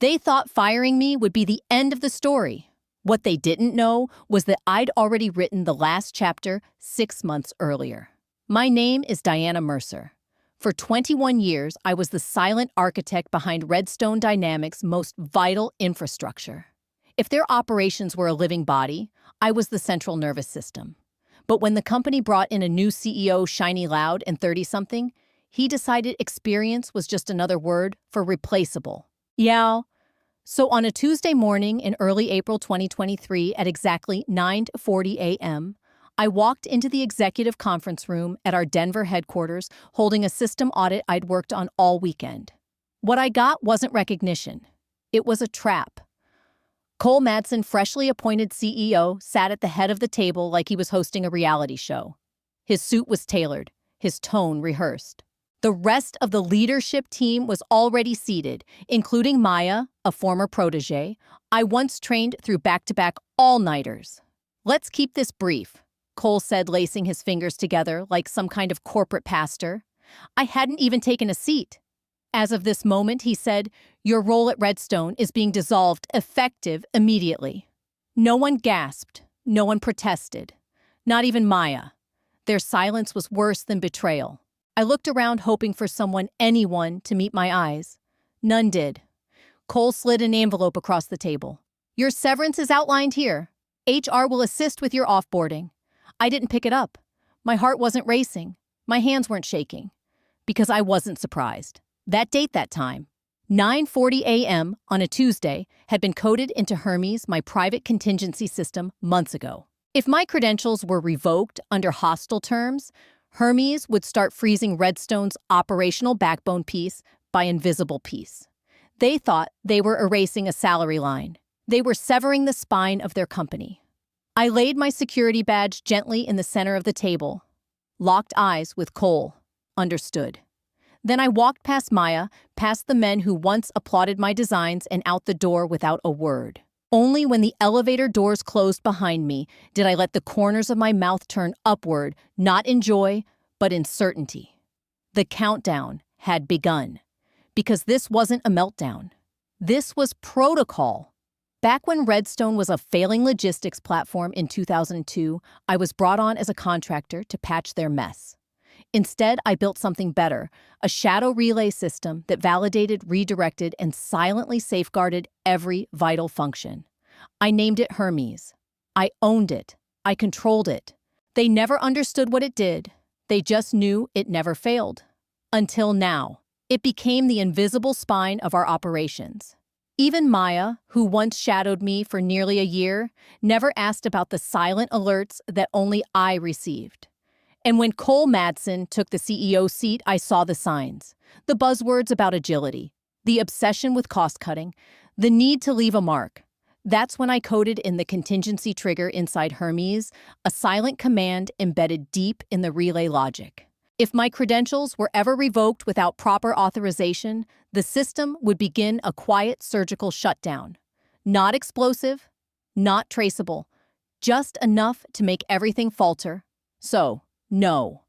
They thought firing me would be the end of the story. What they didn't know was that I'd already written the last chapter 6 months earlier. My name is Diana Mercer. For 21 years, I was the silent architect behind Redstone Dynamics' most vital infrastructure. If their operations were a living body, I was the central nervous system. But when the company brought in a new CEO, shiny loud and 30-something, he decided experience was just another word for replaceable. Yeah. So on a Tuesday morning in early April 2023 at exactly 9:40 a.m., I walked into the executive conference room at our Denver headquarters holding a system audit I'd worked on all weekend. What I got wasn't recognition. It was a trap. Cole Madsen, freshly appointed CEO, sat at the head of the table like he was hosting a reality show. His suit was tailored, his tone rehearsed. The rest of the leadership team was already seated, including Maya, a former protege I once trained through back-to-back all-nighters. "Let's keep this brief," Cole said, lacing his fingers together like some kind of corporate pastor. I hadn't even taken a seat. "As of this moment," he said, "your role at Redstone is being dissolved effective immediately." No one gasped. No one protested. Not even Maya. Their silence was worse than betrayal. I looked around hoping for anyone to meet my eyes. None did. Cole slid an envelope across the table. "Your severance is outlined here. HR will assist with your offboarding." I didn't pick it up. My heart wasn't racing. My hands weren't shaking. Because I wasn't surprised. That date that time, 9:40 a.m. on a Tuesday, had been coded into Hermes, my private contingency system, months ago. If my credentials were revoked under hostile terms, Hermes would start freezing Redstone's operational backbone piece by invisible piece. They thought they were erasing a salary line. They were severing the spine of their company. I laid my security badge gently in the center of the table. Locked eyes with Cole. Understood. Then I walked past Maya, past the men who once applauded my designs, and out the door without a word. Only when the elevator doors closed behind me did I let the corners of my mouth turn upward, not in joy, but in certainty. The countdown had begun. Because this wasn't a meltdown. This was protocol. Back when Redstone was a failing logistics platform in 2002, I was brought on as a contractor to patch their mess. Instead, I built something better, a shadow relay system that validated, redirected, and silently safeguarded every vital function. I named it Hermes. I owned it. I controlled it. They never understood what it did. They just knew it never failed. Until now. It became the invisible spine of our operations. Even Maya, who once shadowed me for nearly a year, never asked about the silent alerts that only I received. And when Cole Madsen took the CEO seat, I saw the signs. The buzzwords about agility, the obsession with cost-cutting, the need to leave a mark. That's when I coded in the contingency trigger inside Hermes, a silent command embedded deep in the relay logic. If my credentials were ever revoked without proper authorization, the system would begin a quiet surgical shutdown. Not explosive, not traceable, just enough to make everything falter. So, no.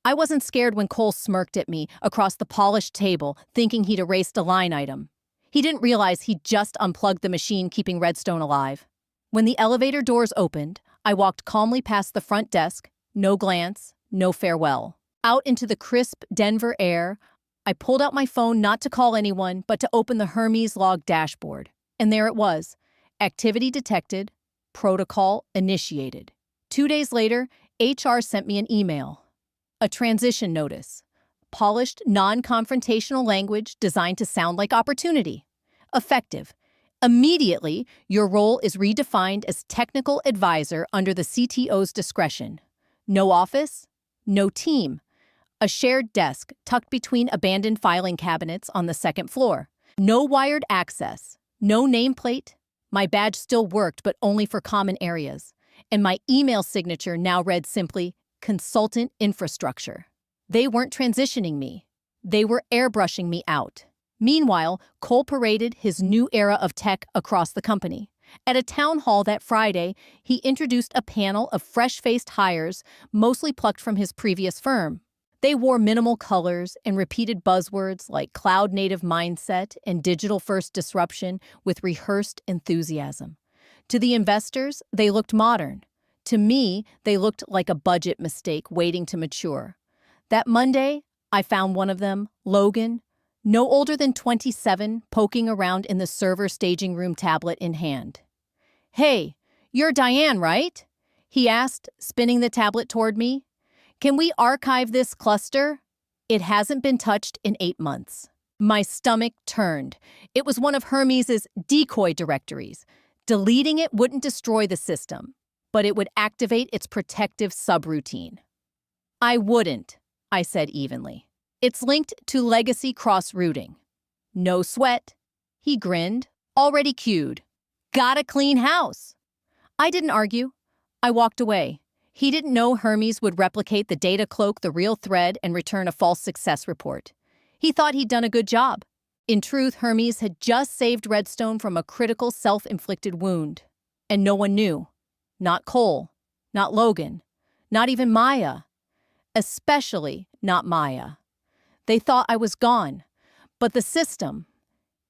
I wasn't scared when Cole smirked at me across the polished table, thinking he'd erased a line item. He didn't realize he'd just unplugged the machine keeping Redstone alive. When the elevator doors opened, I walked calmly past the front desk, no glance, no farewell. Out into the crisp Denver air, I pulled out my phone not to call anyone, but to open the Hermes log dashboard. And there it was. Activity detected, protocol initiated. 2 days later, HR sent me an email. A transition notice. Polished, non-confrontational language designed to sound like opportunity. Effective. Immediately, your role is redefined as technical advisor under the CTO's discretion. No office, no team. A shared desk tucked between abandoned filing cabinets on the second floor. No wired access. No nameplate. My badge still worked, but only for common areas. And my email signature now read simply, Consultant Infrastructure. They weren't transitioning me. They were airbrushing me out. Meanwhile, Cole paraded his new era of tech across the company. At a town hall that Friday, he introduced a panel of fresh-faced hires, mostly plucked from his previous firm. They wore minimal colors and repeated buzzwords like cloud-native mindset and digital-first disruption with rehearsed enthusiasm. To the investors, they looked modern. To me, they looked like a budget mistake waiting to mature. That Monday, I found one of them, Logan, no older than 27, poking around in the server staging room, tablet in hand. "Hey, you're Diane, right?" he asked, spinning the tablet toward me. "Can we archive this cluster? It hasn't been touched in 8 months." My stomach turned. It was one of Hermes's decoy directories. Deleting it wouldn't destroy the system, but it would activate its protective subroutine. "I wouldn't," I said evenly. "It's linked to legacy cross-routing." "No sweat." He grinned, already cued. "Got a clean house." I didn't argue. I walked away. He didn't know Hermes would replicate the data cloak, the real thread, and return a false success report. He thought he'd done a good job. In truth, Hermes had just saved Redstone from a critical self-inflicted wound. And no one knew. Not Cole. Not Logan. Not even Maya. Especially not Maya. They thought I was gone. But the system,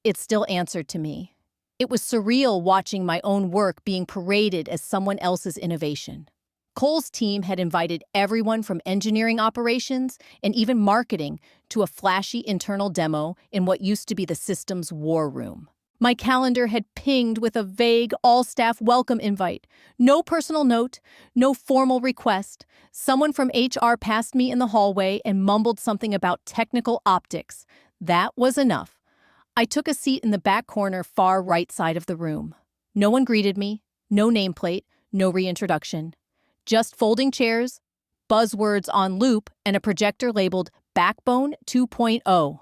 it still answered to me. It was surreal watching my own work being paraded as someone else's innovation. Cole's team had invited everyone from engineering operations and even marketing to a flashy internal demo in what used to be the system's war room. My calendar had pinged with a vague all-staff welcome invite. No personal note, no formal request. Someone from HR passed me in the hallway and mumbled something about technical optics. That was enough. I took a seat in the back corner, far right side of the room. No one greeted me, no nameplate, no reintroduction. Just folding chairs, buzzwords on loop, and a projector labeled Backbone 2.0.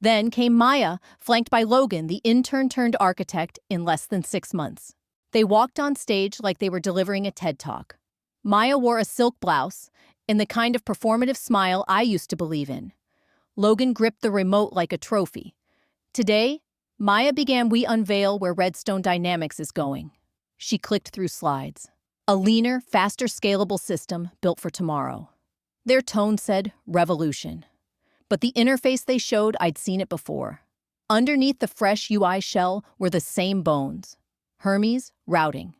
Then came Maya, flanked by Logan, the intern-turned-architect, in less than 6 months. They walked on stage like they were delivering a TED Talk. Maya wore a silk blouse and the kind of performative smile I used to believe in. Logan gripped the remote like a trophy. Today, Maya began "We unveil where Redstone Dynamics is going." She clicked through slides. A leaner, faster scalable system built for tomorrow. Their tone said revolution. But the interface they showed, I'd seen it before. Underneath the fresh UI shell were the same bones. Hermes routing.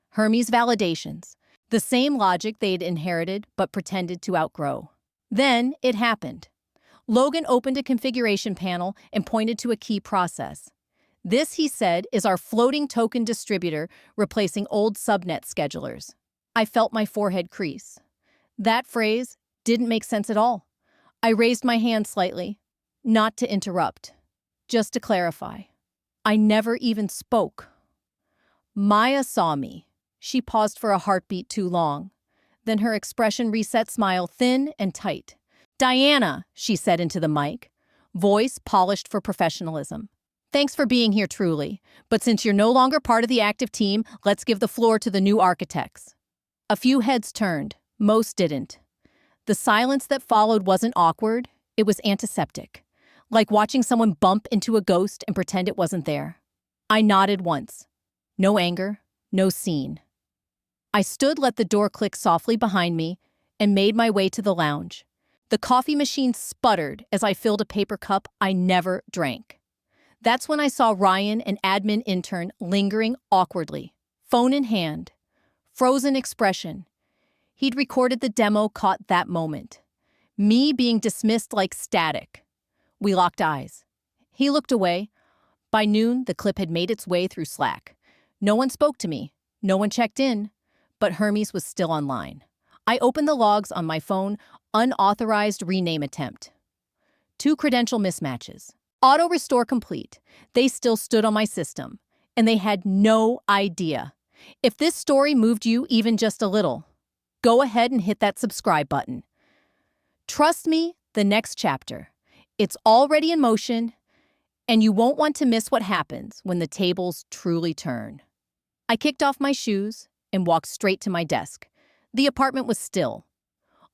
Hermes validations. The same logic they'd inherited but pretended to outgrow. Then it happened. Logan opened a configuration panel and pointed to a key process. "This," he said, "is our floating token distributor replacing old subnet schedulers." I felt my forehead crease. That phrase didn't make sense at all. I raised my hand slightly, not to interrupt, just to clarify. I never even spoke. Maya saw me. She paused for a heartbeat too long. Then her expression reset, smile thin and tight. "Diana," she said into the mic, voice polished for professionalism. "Thanks for being here, truly. But since you're no longer part of the active team, let's give the floor to the new architects." A few heads turned. Most didn't. The silence that followed wasn't awkward. It was antiseptic. Like watching someone bump into a ghost and pretend it wasn't there. I nodded once. No anger, no scene. I stood, let the door click softly behind me, and made my way to the lounge. The coffee machine sputtered as I filled a paper cup I never drank. That's when I saw Ryan, an admin intern, lingering awkwardly, phone in hand. Frozen expression. He'd recorded the demo, caught that moment. Me being dismissed like static. We locked eyes. He looked away. By noon, the clip had made its way through Slack. No one spoke to me. No one checked in. But Hermes was still online. I opened the logs on my phone. Unauthorized rename attempt. 2 credential mismatches. Auto restore complete. They still stood on my system. And they had no idea. If this story moved you even just a little, go ahead and hit that subscribe button. Trust me, the next chapter. It's already in motion, and you won't want to miss what happens when the tables truly turn. I kicked off my shoes and walked straight to my desk. The apartment was still.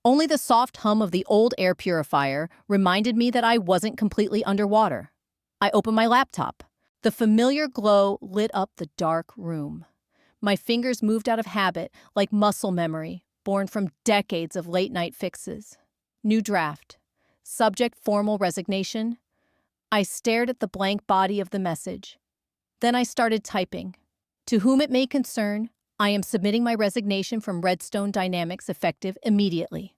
Only the soft hum of the old air purifier reminded me that I wasn't completely underwater. I opened my laptop. The familiar glow lit up the dark room. My fingers moved out of habit like muscle memory, born from decades of late-night fixes. New draft. Subject formal resignation. I stared at the blank body of the message. Then I started typing. To whom it may concern, I am submitting my resignation from Redstone Dynamics effective immediately.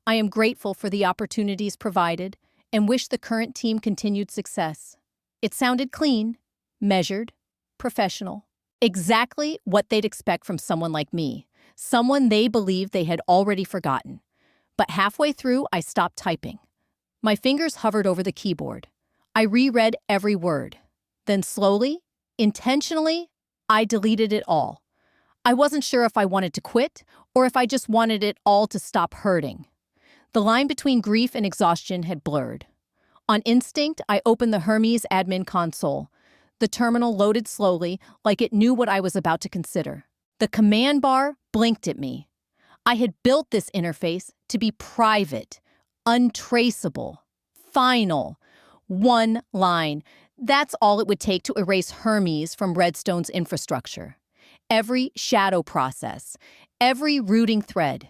I am grateful for the opportunities provided and wish the current team continued success. It sounded clean, measured, professional. Exactly what they'd expect from someone like me, someone they believed they had already forgotten. But halfway through, I stopped typing. My fingers hovered over the keyboard. I reread every word. Then slowly, intentionally, I deleted it all. I wasn't sure if I wanted to quit or if I just wanted it all to stop hurting. The line between grief and exhaustion had blurred. On instinct, I opened the Hermes admin console. The terminal loaded slowly, like it knew what I was about to consider. The command bar blinked at me. I had built this interface to be private, untraceable, final. One line. That's all it would take to erase Hermes from Redstone's infrastructure. Every shadow process, every routing thread,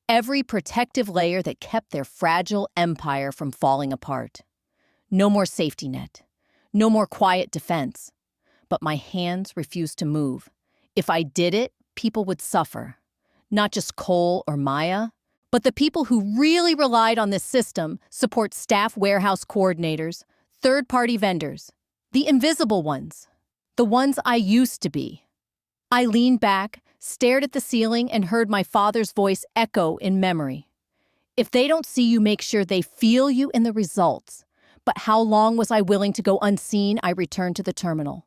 every protective layer that kept their fragile empire from falling apart. No more safety net. No more quiet defense. But my hands refused to move. If I did it, people would suffer. Not just Cole or Maya, but the people who really relied on this system, support staff warehouse coordinators, third-party vendors, the invisible ones, the ones I used to be. I leaned back, stared at the ceiling, and heard my father's voice echo in memory. If they don't see you, make sure they feel you in the results. But how long was I willing to go unseen? I returned to the terminal.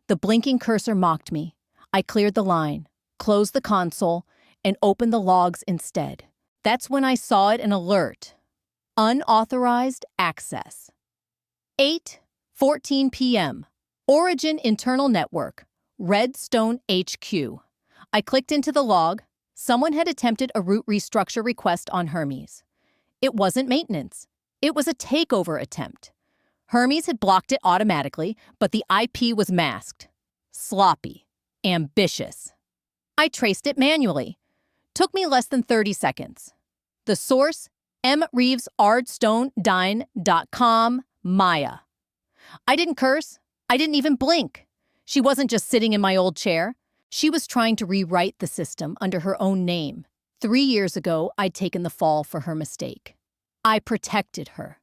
The blinking cursor mocked me. I cleared the line, closed the console, and opened the logs instead. That's when I saw it, an alert. Unauthorized access. 8:14 p.m. Origin Internal Network. Redstone HQ. I clicked into the log. Someone had attempted a root restructure request on Hermes. It wasn't maintenance. It was a takeover attempt. Hermes had blocked it automatically, but the IP was masked. Sloppy. Ambitious. I traced it manually. Took me less than 30 seconds. The source, mreevesardstonedyne.com, Maya. I didn't curse. I didn't even blink. She wasn't just sitting in my old chair. She was trying to rewrite the system under her own name. 3 years ago, I'd taken the fall for her mistake. I protected her.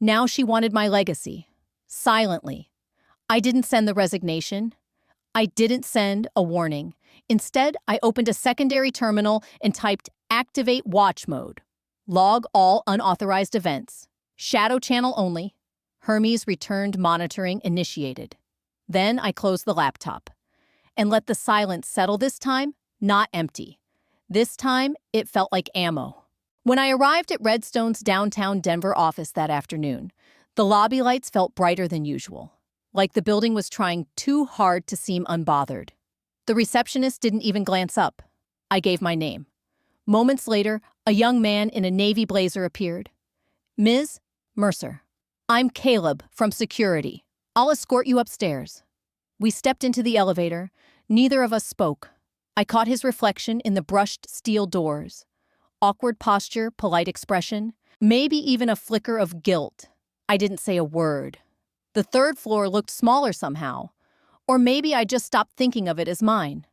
Now she wanted my legacy. Silently. I didn't send the resignation. I didn't send a warning. Instead, I opened a secondary terminal and typed Activate Watch Mode. Log all unauthorized events. Shadow channel only. Hermes returned monitoring initiated. Then I closed the laptop and let the silence settle, this time, not empty. This time, it felt like ammo. When I arrived at Redstone's downtown Denver office that afternoon, the lobby lights felt brighter than usual, like the building was trying too hard to seem unbothered. The receptionist didn't even glance up. I gave my name. Moments later, a young man in a navy blazer appeared. Ms. Mercer. I'm Caleb from security. I'll escort you upstairs. We stepped into the elevator. Neither of us spoke. I caught his reflection in the brushed steel doors. Awkward posture, polite expression, maybe even a flicker of guilt. I didn't say a word. The third floor looked smaller somehow. Or maybe I just stopped thinking of it as mine.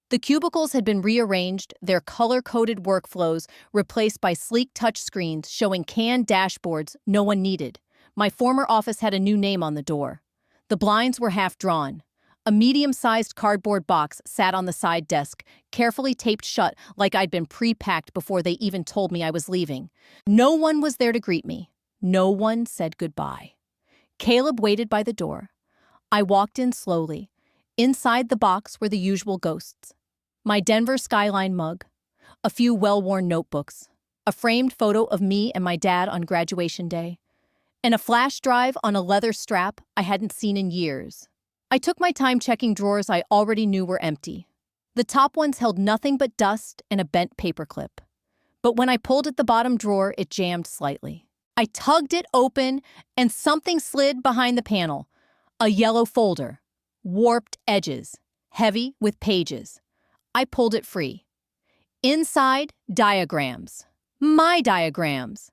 The cubicles had been rearranged, their color-coded workflows replaced by sleek touchscreens showing canned dashboards no one needed. My former office had a new name on the door. The blinds were half drawn. A medium-sized cardboard box sat on the side desk, carefully taped shut like I'd been pre-packed before they even told me I was leaving. No one was there to greet me. No one said goodbye. Caleb waited by the door. I walked in slowly. Inside the box were the usual ghosts. My Denver skyline mug, a few well-worn notebooks, a framed photo of me and my dad on graduation day, and a flash drive on a leather strap I hadn't seen in years. I took my time checking drawers I already knew were empty. The top ones held nothing but dust and a bent paperclip. But when I pulled at the bottom drawer, it jammed slightly. I tugged it open, and something slid behind the panel. A yellow folder. Warped edges. Heavy with pages. I pulled it free. Inside, diagrams. My diagrams.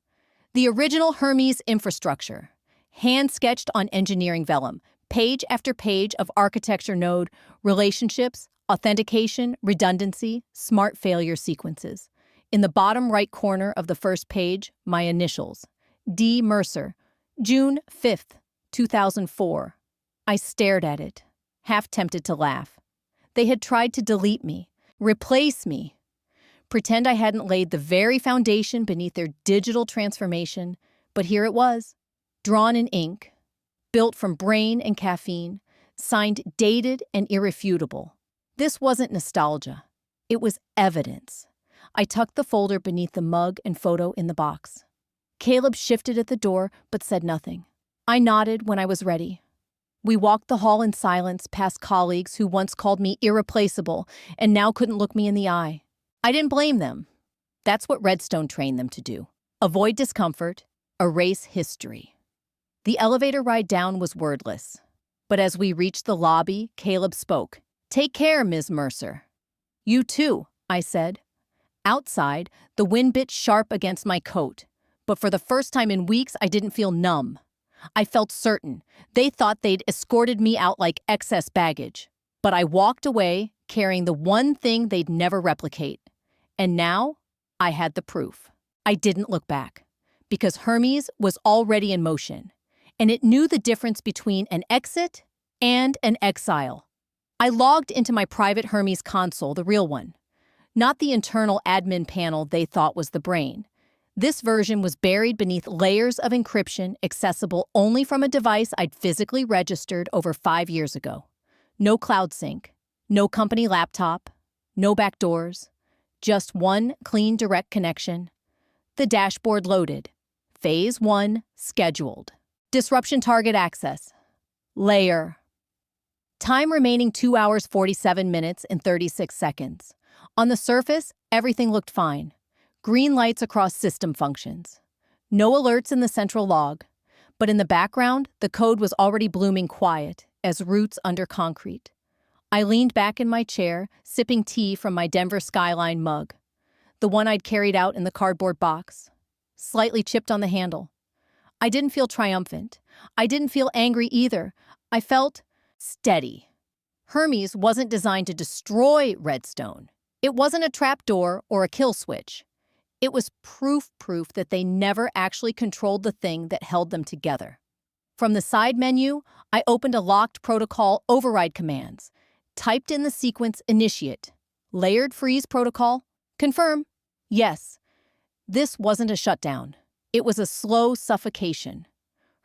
The original Hermes infrastructure, hand-sketched on engineering vellum, page after page of architecture node, relationships, authentication, redundancy, smart failure sequences. In the bottom right corner of the first page, my initials. D. Mercer, June 5th, 2004. I stared at it, half tempted to laugh. They had tried to delete me, replace me, pretend I hadn't laid the very foundation beneath their digital transformation, but here it was, drawn in ink, built from brain and caffeine, signed dated and irrefutable. This wasn't nostalgia. It was evidence. I tucked the folder beneath the mug and photo in the box. Caleb shifted at the door but said nothing. I nodded when I was ready. We walked the hall in silence past colleagues who once called me irreplaceable and now couldn't look me in the eye. I didn't blame them. That's what Redstone trained them to do. Avoid discomfort, erase history. The elevator ride down was wordless. But as we reached the lobby, Caleb spoke. "Take care, Ms. Mercer." "You too," I said. Outside, the wind bit sharp against my coat. But for the first time in weeks, I didn't feel numb. I felt certain. They thought they'd escorted me out like excess baggage. But I walked away, carrying the one thing they'd never replicate. And now, I had the proof. I didn't look back. Because Hermes was already in motion. And it knew the difference between an exit and an exile. I logged into my private Hermes console, the real one. Not the internal admin panel they thought was the brain. This version was buried beneath layers of encryption accessible only from a device I'd physically registered over 5 years ago. No cloud sync, no company laptop, no backdoors, just one clean direct connection. The dashboard loaded. Phase 1 scheduled. Disruption target access. Layer. Time remaining 2 hours 47 minutes and 36 seconds. On the surface, everything looked fine. Green lights across system functions. No alerts in the central log. But in the background, the code was already blooming quiet as roots under concrete. I leaned back in my chair, sipping tea from my Denver Skyline mug. The one I'd carried out in the cardboard box. Slightly chipped on the handle. I didn't feel triumphant. I didn't feel angry either. I felt steady. Hermes wasn't designed to destroy Redstone. It wasn't a trapdoor or a kill switch. It was proof that they never actually controlled the thing that held them together. From the side menu, I opened a locked protocol override commands, typed in the sequence initiate, layered freeze protocol, confirm, yes. This wasn't a shutdown. It was a slow suffocation.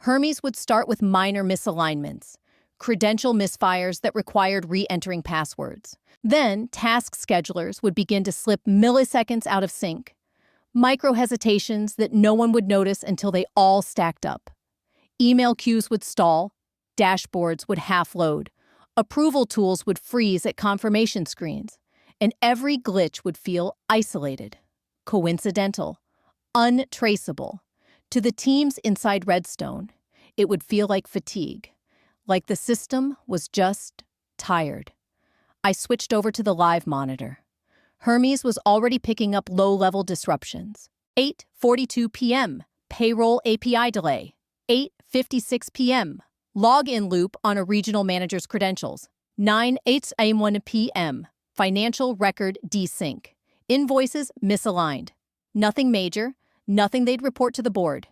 Hermes would start with minor misalignments, credential misfires that required re-entering passwords. Then, task schedulers would begin to slip milliseconds out of sync. Micro-hesitations that no one would notice until they all stacked up. Email queues would stall, dashboards would half-load, approval tools would freeze at confirmation screens, and every glitch would feel isolated, coincidental, untraceable. To the teams inside Redstone, it would feel like fatigue, like the system was just tired. I switched over to the live monitor. Hermes was already picking up low-level disruptions. 8:42 p.m., payroll API delay. 8:56 p.m., login loop on a regional manager's credentials. 9:01 p.m., financial record desync. Invoices misaligned. Nothing major, nothing they'd report to the board.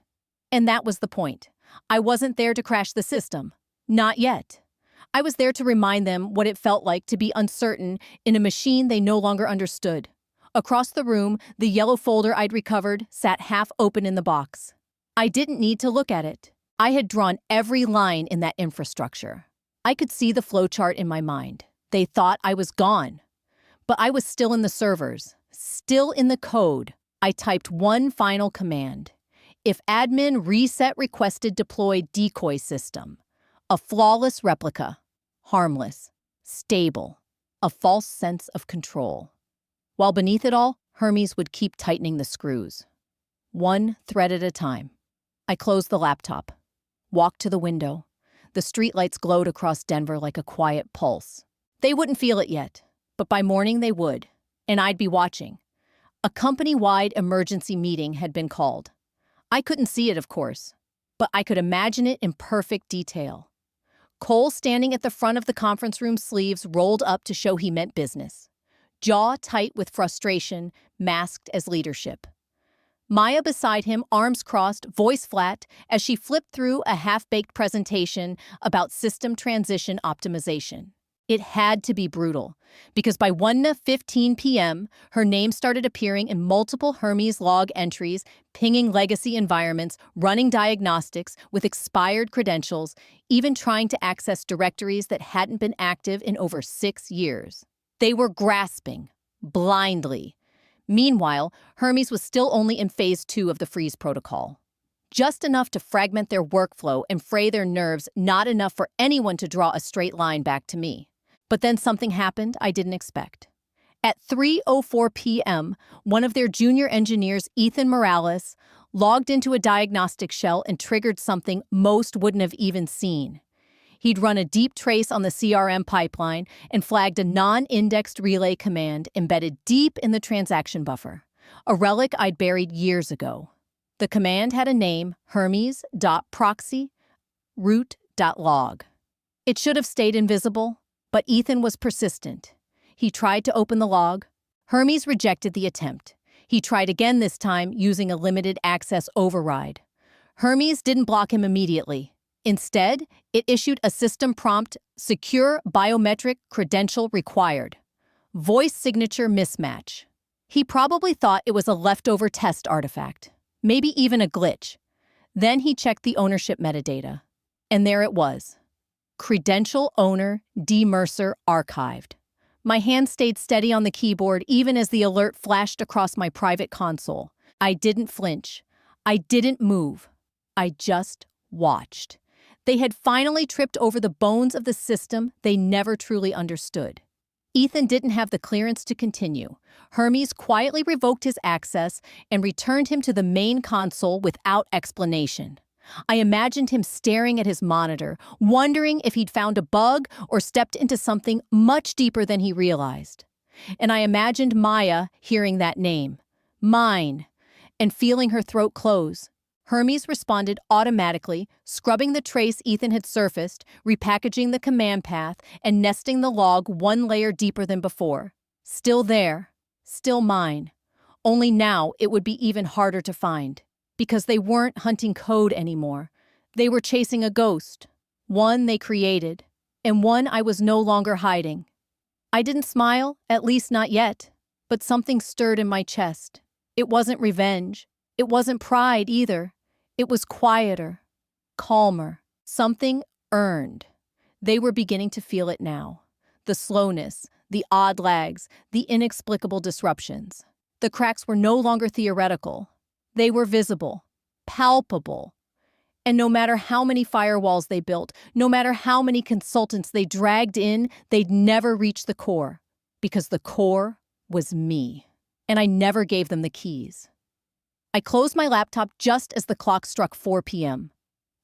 And that was the point. I wasn't there to crash the system. Not yet. I was there to remind them what it felt like to be uncertain in a machine they no longer understood. Across the room, the yellow folder I'd recovered sat half open in the box. I didn't need to look at it. I had drawn every line in that infrastructure. I could see the flowchart in my mind. They thought I was gone. But I was still in the servers, still in the code. I typed one final command. If admin reset requested deploy decoy system. A flawless replica. Harmless. Stable. A false sense of control. While beneath it all, Hermes would keep tightening the screws. One thread at a time. I closed the laptop. Walked to the window. The streetlights glowed across Denver like a quiet pulse. They wouldn't feel it yet, but by morning they would, and I'd be watching. A company-wide emergency meeting had been called. I couldn't see it, of course, but I could imagine it in perfect detail. Cole standing at the front of the conference room, sleeves rolled up to show he meant business. Jaw tight with frustration, masked as leadership. Maya beside him, arms crossed, voice flat, as she flipped through a half-baked presentation about system transition optimization. It had to be brutal, because by 1:15 p.m., her name started appearing in multiple Hermes log entries, pinging legacy environments, running diagnostics with expired credentials, even trying to access directories that hadn't been active in over 6 years. They were grasping, blindly. Meanwhile, Hermes was still only in phase 2 of the freeze protocol. Just enough to fragment their workflow and fray their nerves, not enough for anyone to draw a straight line back to me. But then something happened I didn't expect. At 3:04 p.m., one of their junior engineers, Ethan Morales, logged into a diagnostic shell and triggered something most wouldn't have even seen. He'd run a deep trace on the CRM pipeline and flagged a non-indexed relay command embedded deep in the transaction buffer, a relic I'd buried years ago. The command had a name, hermes.proxy root.log. It should have stayed invisible, but Ethan was persistent. He tried to open the log. Hermes rejected the attempt. He tried again, this time using a limited access override. Hermes didn't block him immediately. Instead, it issued a system prompt, secure biometric credential required. Voice signature mismatch. He probably thought it was a leftover test artifact, maybe even a glitch. Then he checked the ownership metadata. And there it was. Credential owner D. Mercer archived. My hand stayed steady on the keyboard even as the alert flashed across my private console. I didn't flinch. I didn't move. I just watched. They had finally tripped over the bones of the system they never truly understood. Ethan didn't have the clearance to continue. Hermes quietly revoked his access and returned him to the main console without explanation. I imagined him staring at his monitor, wondering if he'd found a bug or stepped into something much deeper than he realized. And I imagined Maya hearing that name, mine, and feeling her throat close. Hermes responded automatically, scrubbing the trace Ethan had surfaced, repackaging the command path, and nesting the log one layer deeper than before. Still there, still mine. Only now it would be even harder to find. Because they weren't hunting code anymore. They were chasing a ghost, one they created, and one I was no longer hiding. I didn't smile, at least not yet, but something stirred in my chest. It wasn't revenge. It wasn't pride either. It was quieter, calmer, something earned. They were beginning to feel it now. The slowness, the odd lags, the inexplicable disruptions. The cracks were no longer theoretical. They were visible, palpable. And no matter how many firewalls they built, no matter how many consultants they dragged in, they'd never reach the core. Because the core was me. And I never gave them the keys. I closed my laptop just as the clock struck 4 p.m.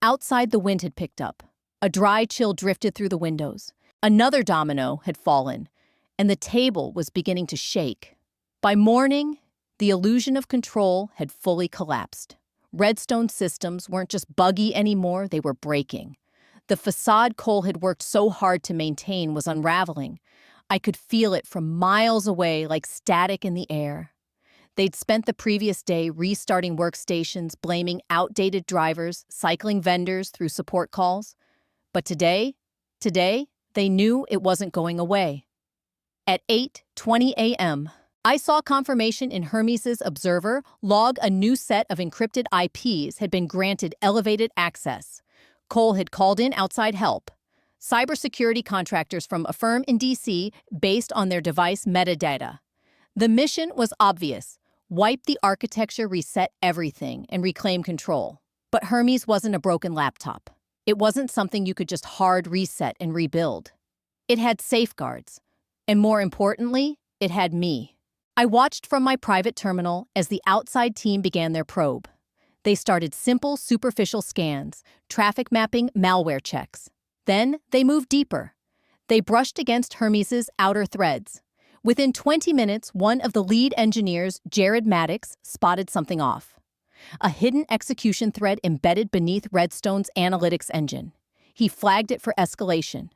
Outside, the wind had picked up. A dry chill drifted through the windows. Another domino had fallen, and the table was beginning to shake. By morning, the illusion of control had fully collapsed. Redstone systems weren't just buggy anymore, they were breaking. The facade Cole had worked so hard to maintain was unraveling. I could feel it from miles away like static in the air. They'd spent the previous day restarting workstations, blaming outdated drivers, cycling vendors through support calls. But today, they knew it wasn't going away. At 8:20 a.m., I saw confirmation in Hermes' observer log a new set of encrypted IPs had been granted elevated access. Cole had called in outside help. Cybersecurity contractors from a firm in D.C. based on their device metadata. The mission was obvious. Wipe the architecture, reset everything, and reclaim control. But Hermes wasn't a broken laptop. It wasn't something you could just hard reset and rebuild. It had safeguards. And more importantly, it had me. I watched from my private terminal as the outside team began their probe. They started simple, superficial scans, traffic mapping, malware checks. Then they moved deeper. They brushed against Hermes' outer threads. Within 20 minutes, one of the lead engineers, Jared Maddox, spotted something off. a hidden execution thread embedded beneath Redstone's analytics engine. He flagged it for escalation.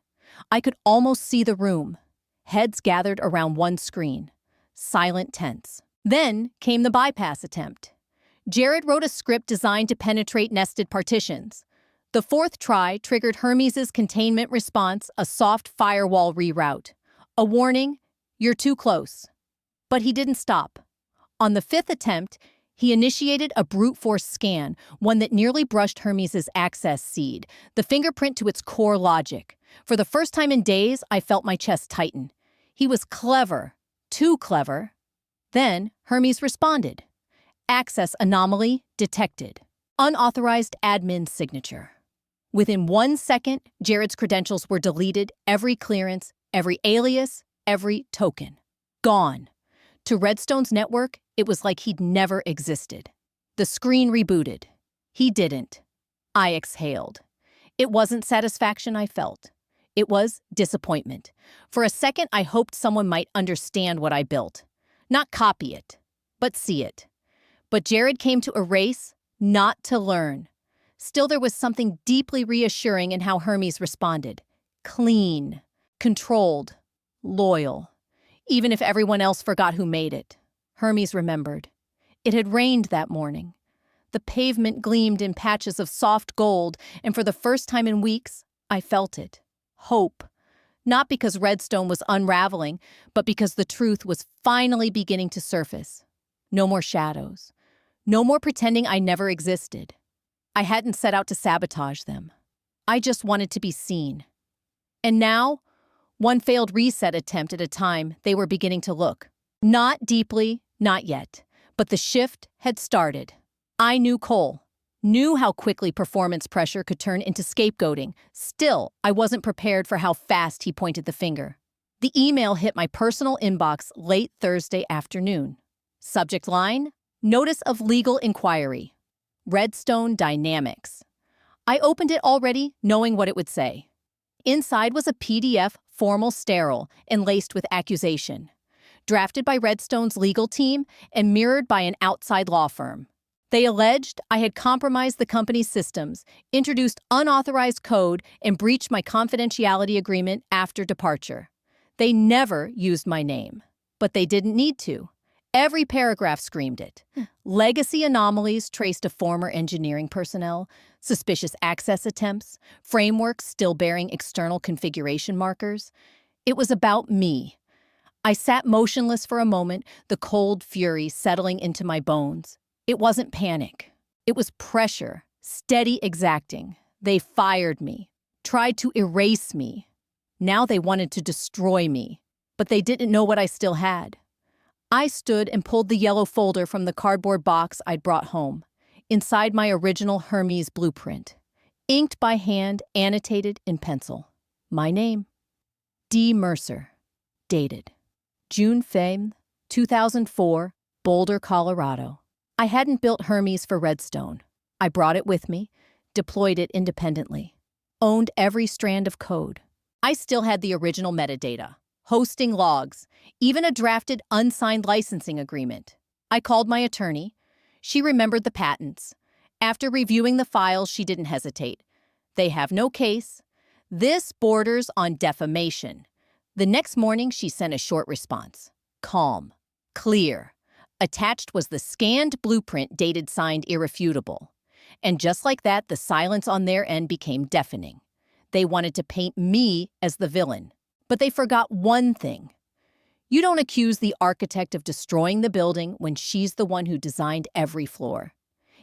I could almost see the room. Heads gathered around one screen. Silent, tense. Then came the bypass attempt. Jared wrote a script designed to penetrate nested partitions. The fourth try triggered Hermes' containment response, a soft firewall reroute. A warning, you're too close. But he didn't stop. On the fifth attempt, he initiated a brute force scan, one that nearly brushed Hermes' access seed, the fingerprint to its core logic. For the first time in days, I felt my chest tighten. He was clever, too clever. Then Hermes responded. Access anomaly detected. Unauthorized admin signature. Within 1 second, Jared's credentials were deleted, every clearance, every alias, every token. Gone. To Redstone's network, it was like he'd never existed. The screen rebooted. He didn't. I exhaled. It wasn't satisfaction I felt. It was disappointment. For a second, I hoped someone might understand what I built. Not copy it, but see it. But Jared came to erase, not to learn. Still, there was something deeply reassuring in how Hermes responded. Clean, controlled, loyal. Even if everyone else forgot who made it. Hermes remembered. It had rained that morning. The pavement gleamed in patches of soft gold, and for the first time in weeks, I felt it. Hope. Not because Redstone was unraveling, but because the truth was finally beginning to surface. No more shadows. No more pretending I never existed. I hadn't set out to sabotage them. I just wanted to be seen. And now, one failed reset attempt at a time, they were beginning to look. Not deeply, not yet, but the shift had started. I knew Cole, knew how quickly performance pressure could turn into scapegoating. Still, I wasn't prepared for how fast he pointed the finger. The email hit my personal inbox late Thursday afternoon. Subject line, Notice of Legal Inquiry. Redstone Dynamics. I opened it already, knowing what it would say. Inside was a PDF, formal, sterile, and laced with accusation. Drafted by Redstone's legal team and mirrored by an outside law firm. They alleged I had compromised the company's systems, introduced unauthorized code, and breached my confidentiality agreement after departure. They never used my name, but they didn't need to. Every paragraph screamed it. Legacy anomalies traced to former engineering personnel, suspicious access attempts, frameworks still bearing external configuration markers. It was about me. I sat motionless for a moment, the cold fury settling into my bones. It wasn't panic. It was pressure, steady, exacting. They fired me, tried to erase me. Now they wanted to destroy me, but they didn't know what I still had. I stood and pulled the yellow folder from the cardboard box I'd brought home. Inside my original Hermes blueprint. Inked by hand, annotated in pencil. My name. D. Mercer. Dated. June 5, 2004, Boulder, Colorado. I hadn't built Hermes for Redstone. I brought it with me, deployed it independently. Owned every strand of code. I still had the original metadata. Hosting logs, even a drafted, unsigned licensing agreement. I called my attorney. She remembered the patents. After reviewing the files, she didn't hesitate. They have no case. This borders on defamation. The next morning, she sent a short response. Calm. Clear. Attached was the scanned blueprint dated signed irrefutable. And just like that, the silence on their end became deafening. They wanted to paint me as the villain. But they forgot one thing. You don't accuse the architect of destroying the building when she's the one who designed every floor.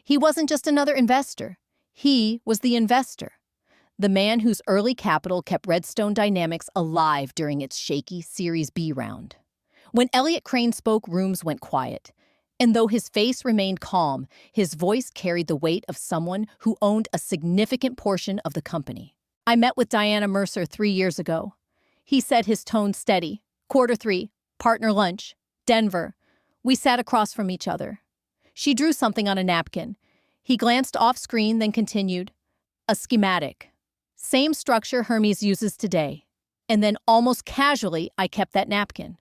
He wasn't just another investor. He was the investor. The man whose early capital kept Redstone Dynamics alive during its shaky Series B round. When Elliot Crane spoke, rooms went quiet. And though his face remained calm, his voice carried the weight of someone who owned a significant portion of the company. I met with Diana Mercer 3 years ago. He said, his tone steady. Q3, partner lunch, Denver. We sat across from each other. She drew something on a napkin. He glanced off screen, then continued. A schematic. Same structure Hermes uses today. And then almost casually, I kept that napkin.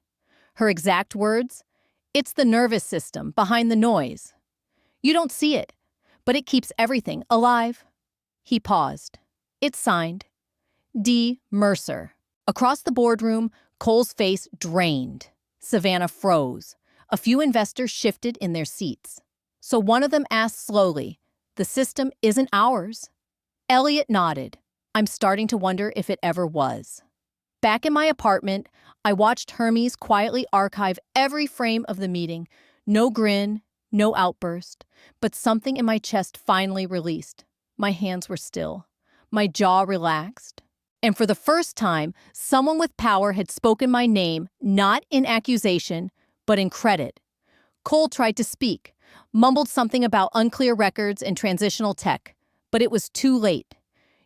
Her exact words, it's the nervous system behind the noise. You don't see it, but it keeps everything alive. He paused. It's signed, D. Mercer. Across the boardroom, Cole's face drained. Savannah froze. A few investors shifted in their seats. So one of them asked slowly, "The system isn't ours?" Elliot nodded. "I'm starting to wonder if it ever was." Back in my apartment, I watched Hermes quietly archive every frame of the meeting. No grin, no outburst, but something in my chest finally released. My hands were still. My jaw relaxed. And for the first time, someone with power had spoken my name, not in accusation, but in credit. Cole tried to speak, mumbled something about unclear records and transitional tech, but it was too late.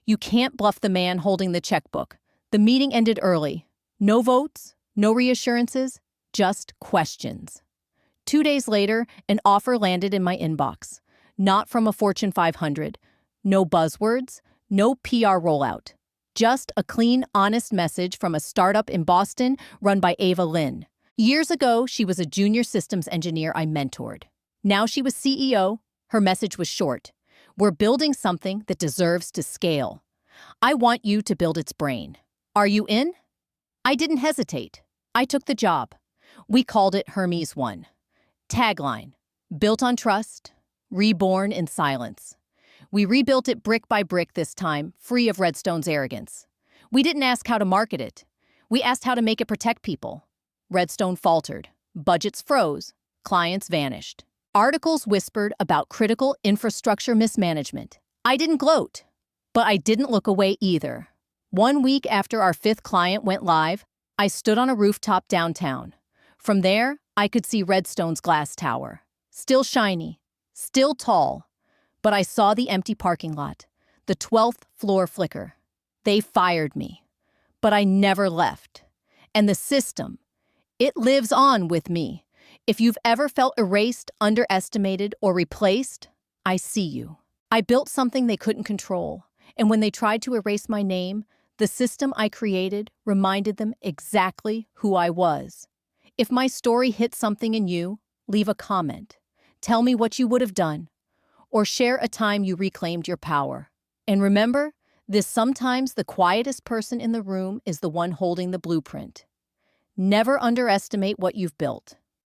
You can't bluff the man holding the checkbook. The meeting ended early. No votes, no reassurances, just questions. 2 days later, an offer landed in my inbox. Not from a Fortune 500. No buzzwords, no PR rollout. Just a clean, honest message from a startup in Boston run by Ava Lynn. Years ago, she was a junior systems engineer I mentored. Now she was CEO. Her message was short. We're building something that deserves to scale. I want you to build its brain. Are you in? I didn't hesitate. I took the job. We called it Hermes One. Tagline: built on trust, reborn in silence. We rebuilt it brick by brick this time, free of Redstone's arrogance. We didn't ask how to market it. We asked how to make it protect people. Redstone faltered. Budgets froze. Clients vanished. Articles whispered about critical infrastructure mismanagement. I didn't gloat, but I didn't look away either. 1 week after our 5th client went live, I stood on a rooftop downtown. From there, I could see Redstone's glass tower. Still shiny, still tall. But I saw the empty parking lot, the 12th floor flicker. They fired me, but I never left. And the system, it lives on with me. If you've ever felt erased, underestimated, or replaced, I see you. I built something they couldn't control, and when they tried to erase my name, the system I created reminded them exactly who I was. If my story hit something in you, leave a comment. Tell me what you would have done. Or share a time you reclaimed your power. And remember, sometimes the quietest person in the room is the one holding the blueprint. Never underestimate what you've built.